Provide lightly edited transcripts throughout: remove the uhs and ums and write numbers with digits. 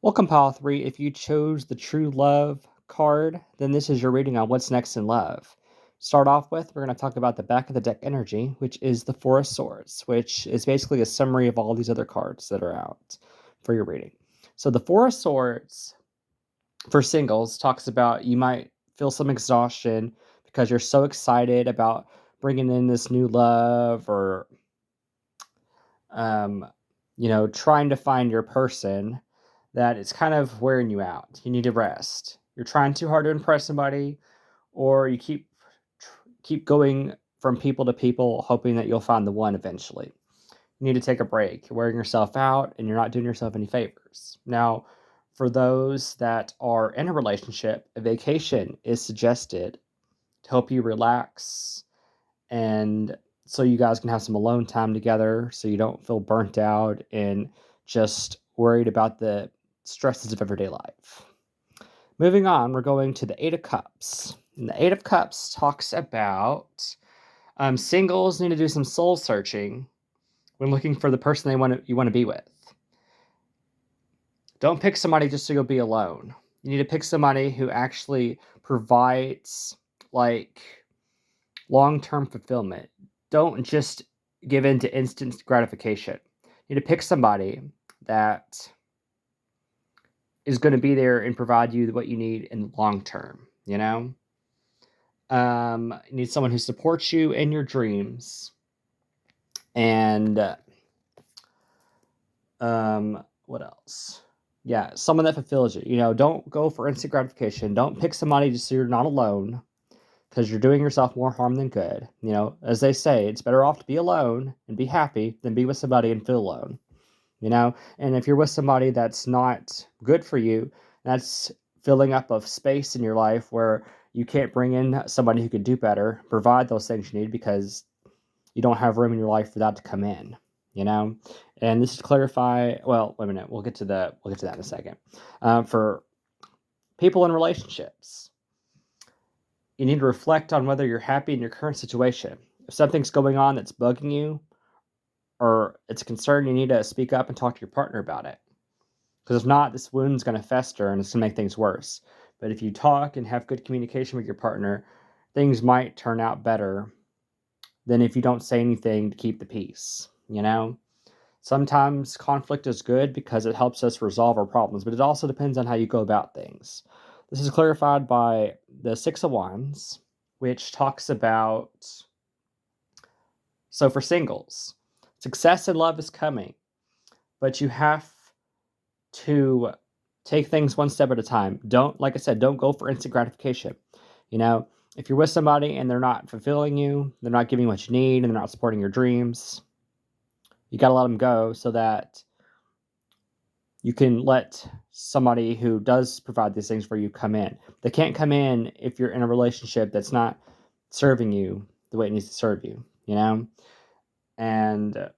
Welcome, Pile 3. If you chose the True Love card, then this is your reading on what's next in love. Start off with, we're going to talk about the back of the deck energy, which is the Four of Swords, which is basically a summary of all these other cards that are out for your reading. So the Four of Swords for singles talks about you might feel some exhaustion because you're so excited about bringing in this new love or, um, trying to find your person that it's kind of wearing you out. You need to rest. You're trying too hard to impress somebody, or you keep going from people to people, hoping that you'll find the one eventually. You need to take a break. You're wearing yourself out, and you're not doing yourself any favors. Now, for those that are in a relationship, a vacation is suggested to help you relax and so you guys can have some alone time together so you don't feel burnt out and just worried about the stresses of everyday life. Moving on, we're going to the Eight of Cups. And the Eight of Cups talks about singles need to do some soul searching when looking for the person you want to be with. Don't pick somebody just so you'll be alone. You need to pick somebody who actually provides like long-term fulfillment. Don't just give in to instant gratification. You need to pick somebody that is going to be there and provide you what you need in the long term. You need someone who supports you in your dreams, and what else? Yeah, someone that fulfills you. Don't go for instant gratification. Don't pick somebody just so you're not alone, because you're doing yourself more harm than good. As they say, it's better off to be alone and be happy than be with somebody and feel alone. And if you're with somebody that's not good for you, that's filling up of space in your life where you can't bring in somebody who can do better, provide those things you need, because you don't have room in your life for that to come in. And this is clarify. Well, wait a minute. We'll get to that in a second. For people in relationships, you need to reflect on whether you're happy in your current situation. If something's going on that's bugging you, or it's a concern, you need to speak up and talk to your partner about it. Because if not, this wound's going to fester and it's going to make things worse. But if you talk and have good communication with your partner, things might turn out better than if you don't say anything to keep the peace. Sometimes conflict is good because it helps us resolve our problems, but it also depends on how you go about things. This is clarified by the Six of Wands, which talks about, so for singles, success in love is coming, but you have to take things one step at a time. Like I said, don't go for instant gratification. If you're with somebody and they're not fulfilling you, they're not giving you what you need, and they're not supporting your dreams, you got to let them go so that you can let somebody who does provide these things for you come in. They can't come in if you're in a relationship that's not serving you the way it needs to serve you, And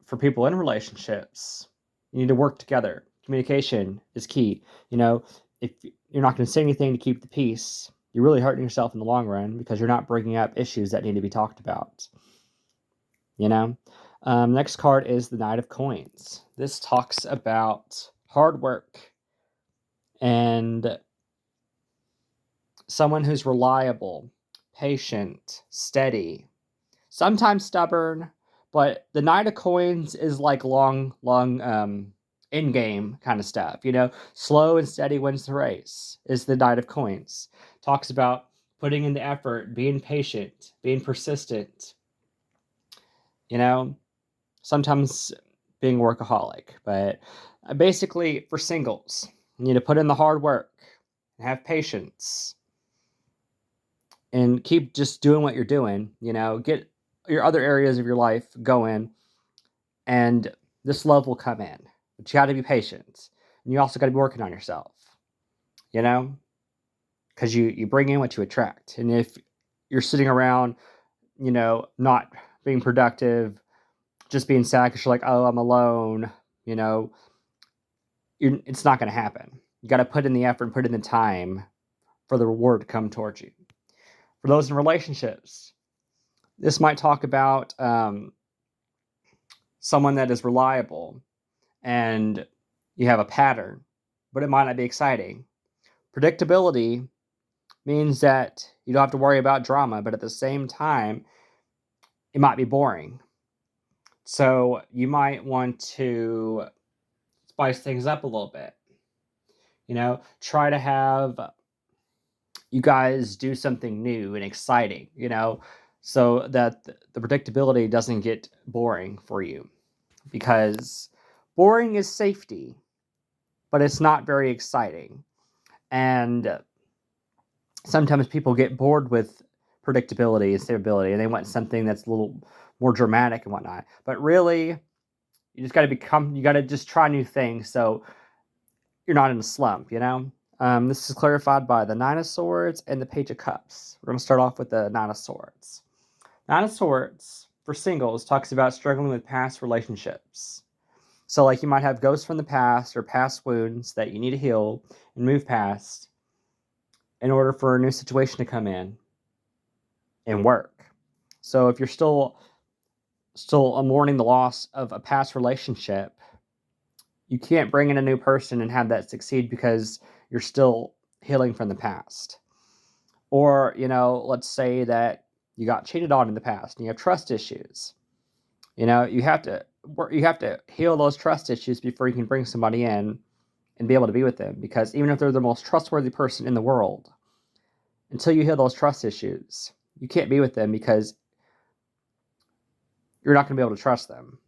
for people in relationships, you need to work together. Communication is key. If you're not going to say anything to keep the peace, you're really hurting yourself in the long run because you're not bringing up issues that need to be talked about. Next card is the Knight of Coins. This talks about hard work and someone who's reliable, patient, steady, sometimes stubborn, but the Knight of Coins is like long in-game kind of stuff. Slow and steady wins the race is the Knight of Coins. Talks about putting in the effort, being patient, being persistent. Sometimes being workaholic, but basically for singles, you need to put in the hard work, have patience, and keep just doing what you're doing. Get your other areas of your life going, and this love will come in. But you got to be patient, and you also got to be working on yourself. Because you bring in what you attract, and if you're sitting around, not being productive, just being sad because you're like, oh, I'm alone, it's not going to happen. You got to put in the effort, put in the time for the reward to come towards you. For those in relationships, this might talk about someone that is reliable and you have a pattern. but it might not be exciting. Predictability means that you don't have to worry about drama, but at the same time, it might be boring. So you might want to spice things up a little bit. Try to have you guys do something new and exciting, so that the predictability doesn't get boring for you. Because boring is safety, but it's not very exciting. And sometimes people get bored with predictability and stability, and they want something that's a little more dramatic and whatnot. But really, you got to just try new things so you're not in a slump, This is clarified by the Nine of Swords and the Page of Cups. We're going to start off with the Nine of Swords. Nine of Swords, for singles, talks about struggling with past relationships. So, like, you might have ghosts from the past or past wounds that you need to heal and move past in order for a new situation to come in and work. So, if you're still mourning the loss of a past relationship, you can't bring in a new person and have that succeed because you're still healing from the past. Or, let's say that you got cheated on in the past and you have trust issues. You have to heal those trust issues before you can bring somebody in and be able to be with them. Because even if they're the most trustworthy person in the world, until you heal those trust issues, you can't be with them because you're not going to be able to trust them.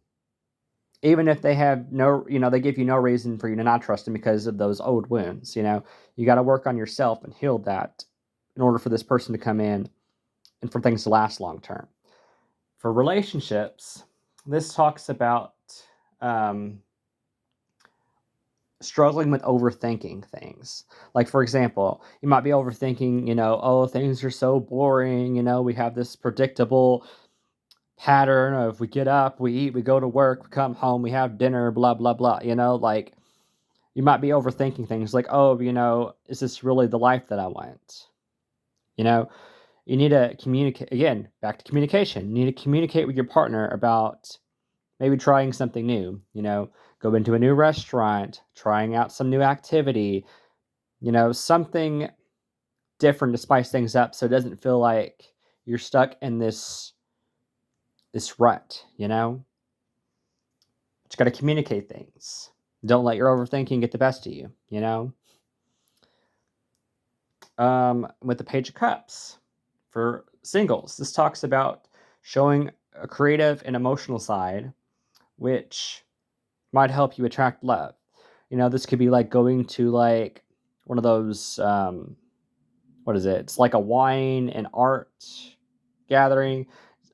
Even if they have they give you no reason for you to not trust them because of those old wounds. You got to work on yourself and heal that in order for this person to come in and for things to last long term. For relationships, this talks about struggling with overthinking things. Like, for example, you might be overthinking, oh, things are so boring. We have this predictable pattern of we get up, we eat, we go to work, we come home, we have dinner, blah, blah, blah. Like, you might be overthinking things like, oh, is this really the life that I want? You need to communicate, again, back to communication. You need to communicate with your partner about maybe trying something new, go into a new restaurant, trying out some new activity, something different to spice things up so it doesn't feel like you're stuck in this rut, But you got to communicate things. Don't let your overthinking get the best of you, With the Page of Cups, for singles, this talks about showing a creative and emotional side, which might help you attract love. This could be like going to like one of those, what is it? It's like a wine and art gathering.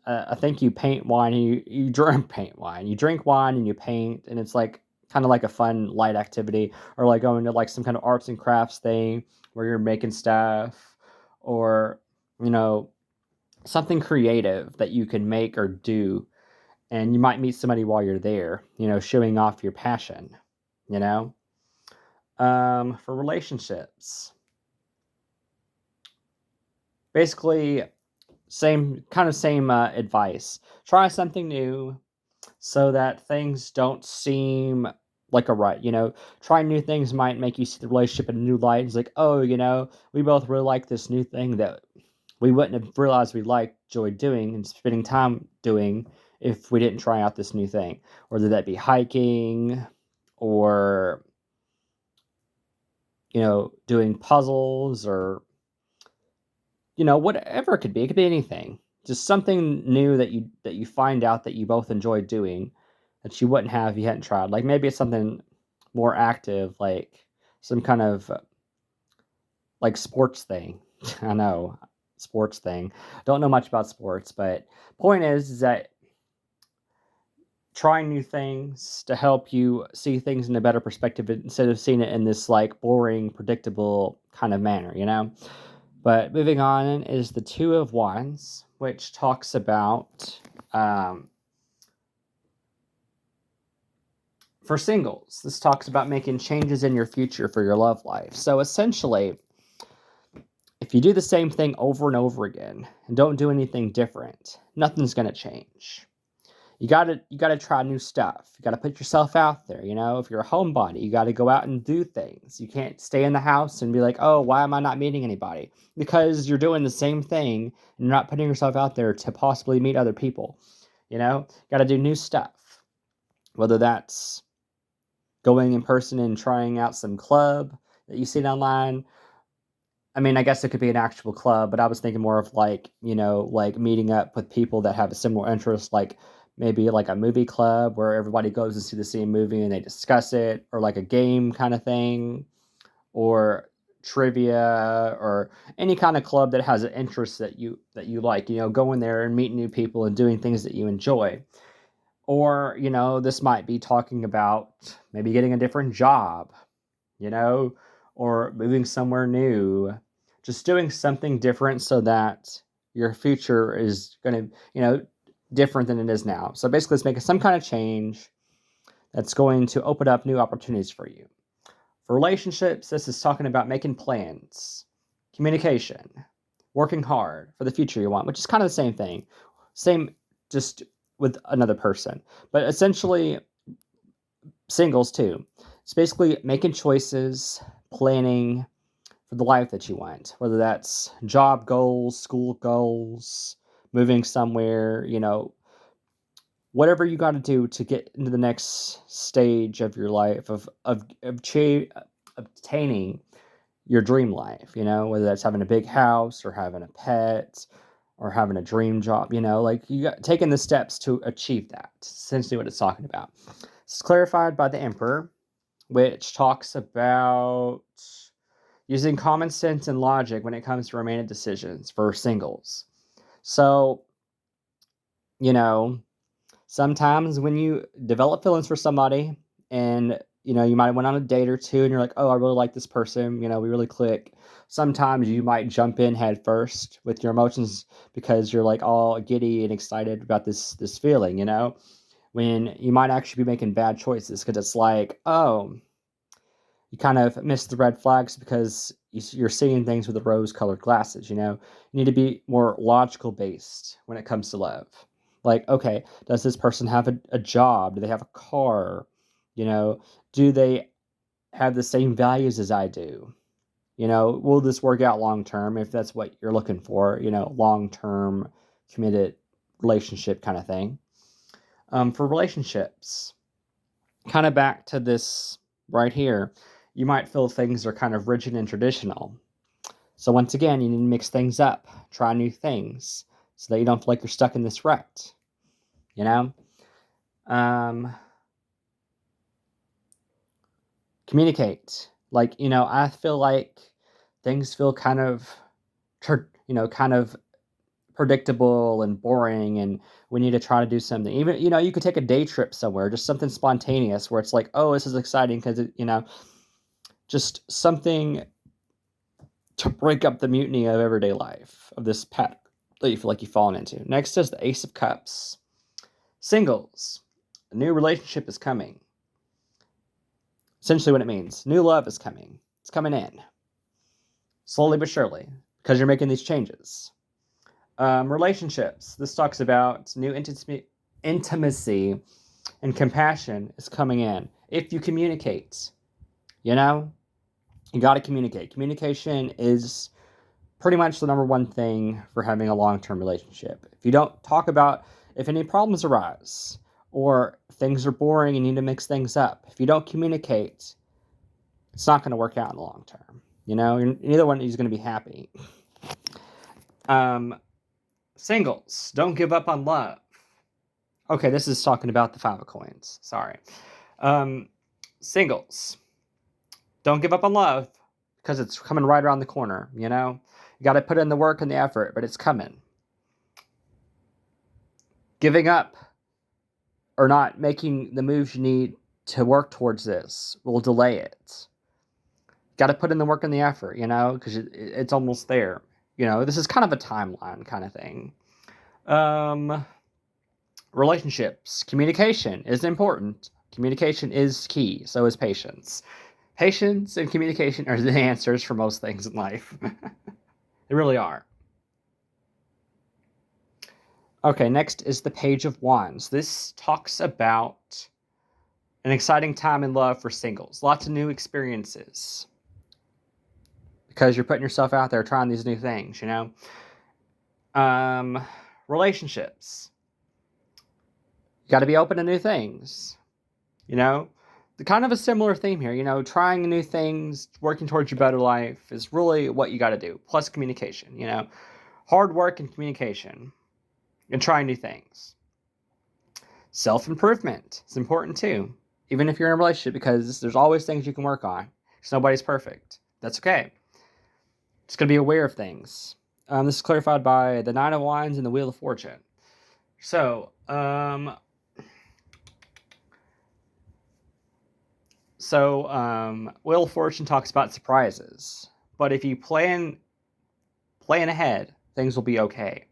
I think you paint wine and you drink paint wine. You drink wine and you paint, and it's like kind of like a fun light activity, or like going to like some kind of arts and crafts thing where you're making stuff, or something creative that you can make or do, and you might meet somebody while you're there, showing off your passion, for relationships, basically same advice. Try something new so that things don't seem like a rut. Trying new things might make you see the relationship in a new light. It's like, oh, we both really like this new thing that we wouldn't have realized we enjoyed doing and spending time doing if we didn't try out this new thing. Whether that be hiking or, doing puzzles or, whatever it could be. It could be anything. Just something new that you find out that you both enjoy doing that you wouldn't have if you hadn't tried. Like, maybe it's something more active, like some kind of like sports thing. I know, sports thing. Don't know much about sports, but point is that trying new things to help you see things in a better perspective instead of seeing it in this like boring, predictable kind of manner, But moving on is the Two of Wands, which talks about, for singles, this talks about making changes in your future for your love life. So essentially, if you do the same thing over and over again and don't do anything different, nothing's going to change. you gotta try new stuff. You gotta put yourself out there. If you're a homebody, you gotta go out and do things. You can't stay in the house and be like, oh, why am I not meeting anybody? Because you're doing the same thing and you're not putting yourself out there to possibly meet other people. Gotta do new stuff. Whether that's going in person and trying out some club that you've seen online. I mean, I guess it could be an actual club, but I was thinking more of like, like meeting up with people that have a similar interest, like maybe like a movie club where everybody goes to see the same movie and they discuss it, or like a game kind of thing, or trivia, or any kind of club that has an interest that you like, going there and meeting new people and doing things that you enjoy. Or, this might be talking about maybe getting a different job, you know, or moving somewhere new, just doing something different so that your future is going to, different than it is now. So basically, it's making some kind of change that's going to open up new opportunities for you. For relationships, this is talking about making plans, communication, working hard for the future you want, which is kind of the same thing. Same, just with another person. But essentially, singles too. It's basically making choices, planning for the life that you want, whether that's job goals, school goals, moving somewhere, whatever you got to do to get into the next stage of your life of obtaining your dream life, whether that's having a big house or having a pet or having a dream job, like you got taking the steps to achieve that. Essentially what it's talking about. It's clarified by the Emperor, which talks about using common sense and logic when it comes to romantic decisions for singles. So, sometimes when you develop feelings for somebody and, you might went on a date or two and you're like, oh, I really like this person, we really click. Sometimes you might jump in head first with your emotions because you're like all giddy and excited about this feeling, when you might actually be making bad choices because it's like, oh, you kind of miss the red flags because you're seeing things with rose-colored glasses. You need to be more logical based when it comes to love. Like, okay, does this person have a job? Do they have a car? Do they have the same values as I do? Will this work out long term if that's what you're looking for? Long term committed relationship kind of thing. For relationships, kind of back to this right here, you might feel things are kind of rigid and traditional. So once again, you need to mix things up, try new things, so that you don't feel like you're stuck in this rut. Communicate. Like, I feel like things feel kind of, kind of predictable and boring, and we need to try to do something. Even, you could take a day trip somewhere, just something spontaneous where it's like, oh, this is exciting because, just something to break up the mutiny of everyday life, of this pattern that you feel like you've fallen into. Next is the Ace of Cups. Singles. A new relationship is coming. Essentially what it means. New love is coming. It's coming in. Slowly but surely. Because you're making these changes. Relationships. This talks about new intimacy and compassion is coming in. If you communicate. You got to communicate. Communication is pretty much the number one thing for having a long-term relationship. If you don't talk about if any problems arise or things are boring and you need to mix things up, if you don't communicate, it's not going to work out in the long term. Neither one is going to be happy. Singles, don't give up on love. Okay, this is talking about the 5 of coins. Sorry. Singles, don't give up on love because it's coming right around the corner, You got to put in the work and the effort, but it's coming. Giving up or not making the moves you need to work towards this will delay it. Got to put in the work and the effort, because it's almost there. This is kind of a timeline kind of thing. Relationships. Communication is important. Communication is key. So is patience. Patience and communication are the answers for most things in life. They really are. Okay, next is the Page of Wands. This talks about an exciting time in love for singles. Lots of new experiences because you're putting yourself out there trying these new things, you know? Um, Relationships. You got to be open to new things, you know? The kind of a similar theme here, you know, trying new things, working towards your better life is really what you got to do. Plus communication, you know? Hard work and communication and trying new things. Self-improvement is important too, even if you're in a relationship, because there's always things you can work on. Because nobody's perfect. That's okay. Just gotta be aware of things. This is clarified by the Nine of Wands and the Wheel of Fortune. So, Wheel of Fortune talks about surprises, but if you plan ahead, things will be okay.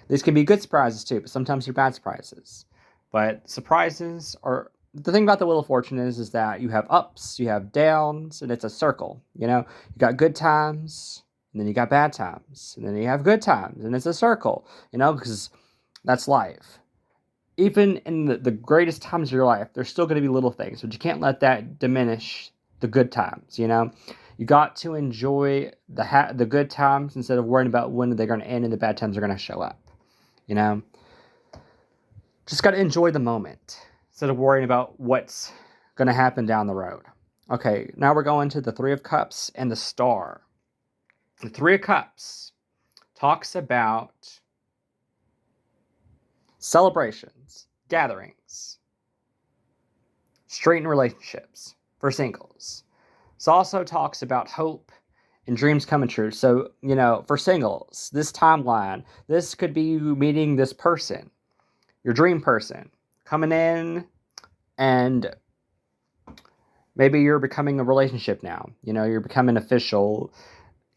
These can be good surprises too, but sometimes they're bad surprises. But surprises are the thing about the Wheel of Fortune is that you have ups, you have downs, and it's a circle. You know, you got good times, and then you got bad times, and then you have good times, and it's a circle. You know, because that's life. Even in the greatest times of your life, there's still going to be little things, but you can't let that diminish the good times. You know, you got to enjoy the good times instead of worrying about when they're going to end and the bad times are going to show up. You know, just got to enjoy the moment instead of worrying about what's going to happen down the road. Okay, now we're going to the Three of Cups and the Star. The Three of Cups talks about celebrations, gatherings, straightened relationships for singles. This also talks about hope and dreams coming true. So, you know, for singles, this timeline, this could be you meeting this person, your dream person, coming in, and maybe you're becoming a relationship now. You know, you're becoming official.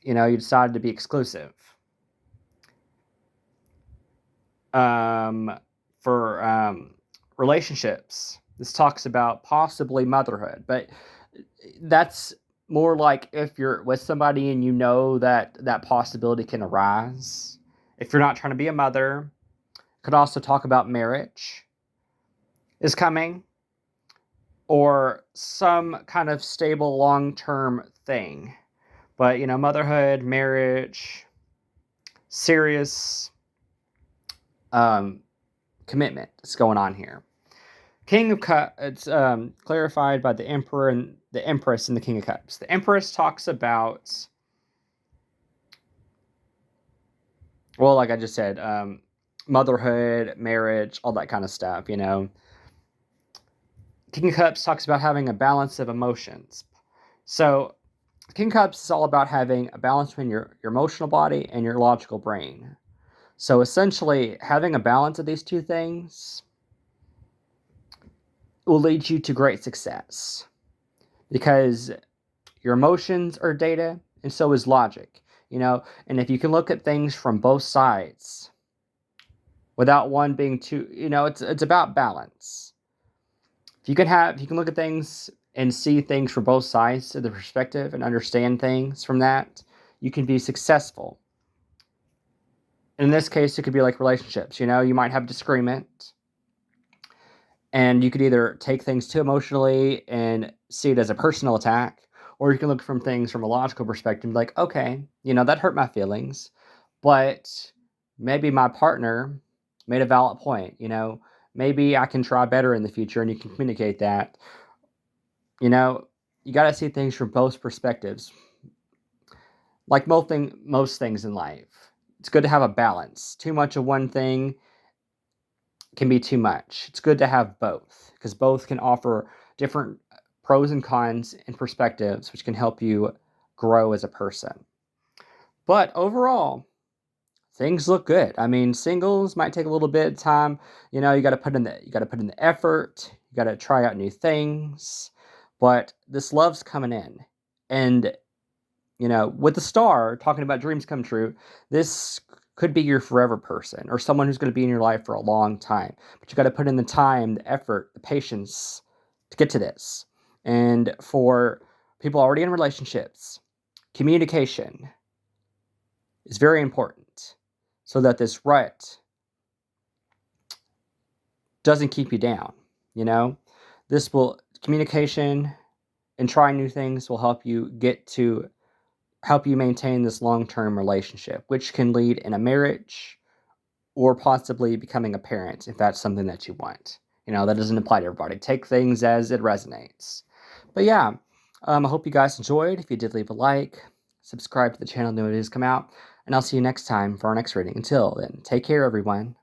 You know, you decided to be exclusive. For relationships, this talks about possibly motherhood, but that's more like if you're with somebody and you know that that possibility can arise. If you're not trying to be a mother, could also talk about marriage is coming or some kind of stable long-term thing. But, you know, motherhood, marriage, serious commitment is going on here. King of Cups, it's clarified by the Emperor and the Empress in the King of Cups. The Empress talks about, well, like I just said, motherhood, marriage, all that kind of stuff, you know. King of Cups talks about having a balance of emotions. So, King of Cups is all about having a balance between your emotional body and your logical brain. So, essentially, having a balance of these two things will lead you to great success because your emotions are data and so is logic, you know. And if you can look at things from both sides without one being too, you know, it's about balance. If you can look at things and see things from both sides of the perspective and understand things from that, you can be successful. In this case, it could be like relationships, you know. You might have disagreement and you could either take things too emotionally and see it as a personal attack, or you can look from things from a logical perspective and be like, okay, you know, that hurt my feelings, but maybe my partner made a valid point, you know, maybe I can try better in the future, and you can communicate that. You know, you got to see things from both perspectives. Like most things in life, it's good to have a balance. Too much of one thing can be too much. It's good to have both because both can offer different pros and cons and perspectives, which can help you grow as a person. But overall, things look good. I mean, singles might take a little bit of time. You know, you got to put in the effort. You got to try out new things. But this love's coming in, and you know, with the Star talking about dreams come true, this could be your forever person or someone who's going to be in your life for a long time. But you got to put in the time, the effort, the patience to get to this. And for people already in relationships, communication is very important so that this rut doesn't keep you down. You know, this will communication and trying new things will help you maintain this long-term relationship, which can lead in a marriage or possibly becoming a parent if that's something that you want. That doesn't apply to everybody. Take things as it resonates. But yeah, I hope you guys enjoyed. If you did, leave a like, subscribe to the channel, know when it has come out, and I'll see you next time for our next reading. Until then, take care, everyone.